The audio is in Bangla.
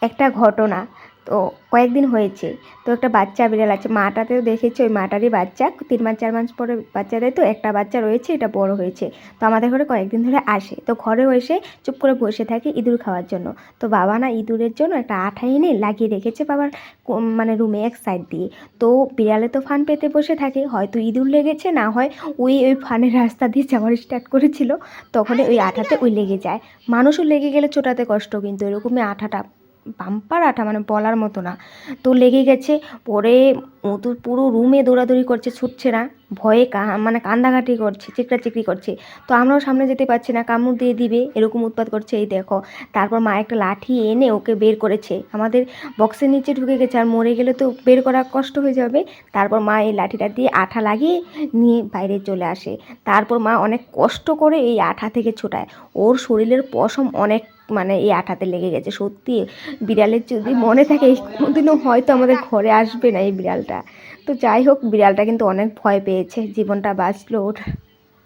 একটা ঘটনা তো কয়েকদিন হয়েছে, তো একটা বাচ্চা বিড়াল আছে, মাটাতেও দেখেছি ওই মাটারই বাচ্চা 3 মাস 4 মাস পরে বাচ্চা দেয়, তো একটা বাচ্চা রয়েছে, এটা বড় হয়েছে। তো আমাদের ঘরে কয়েকদিন ধরে আসে, তো ঘরেও এসে চুপ করে বসে থাকে ইঁদুর খাওয়ার জন্য। তো বাবা না ইঁদুরের জন্য একটা আঠা এনে লাগিয়ে রেখেছে বাবার মানে রুমে এক সাইড দিয়ে। তো বিড়ালে তো ফান পেতে বসে থাকে, হয়তো ইঁদুর লেগেছে, না হয় ওই ফানের রাস্তা দিয়ে যাওয়ার স্টার্ট করেছিল, তখন ওই আঠাতে ওই লেগে যায়। মানুষও লেগে গেলে ছোটাতে কষ্ট, কিন্তু এরকমই আঠাটা বাম্পার আঠা, মানে বলার মতো না। তো লেগে গেছে, পরে ও তো পুরো রুমে দৌড়াদৌড়ি করছে, ছুটছে না, ভয়ে মানে কান্দাকাটি করছে, চিকড়ি করছে। তো আমরাও সামনে যেতে পারছি না, কামড় দিয়ে দিবে এরকম উৎপাত করছে, এই দেখো। তারপর মা একটা লাঠি এনে ওকে বের করেছে, আমাদের বক্সের নিচে ঢুকে গেছে, আর মরে গেলে তো বের করা কষ্ট হয়ে যাবে। তারপর মা এই লাঠিটা দিয়ে আঠা লাগিয়ে নিয়ে বাইরে চলে আসে। তারপর মা অনেক কষ্ট করে এই আঠা থেকে ছোটায়, ওর শরীরের পশম অনেক মানে এই আঠাতে লেগে গেছে। সত্যি বিড়ালের যদি মনে থাকে এই কোনোদিনও হয়তো আমাদের ঘরে আসবে না এই বিড়ালটা। তো যাই হোক, বিড়ালটা কিন্তু অনেক ভয় পেয়েছে, জীবনটা বাঁচলো ওর।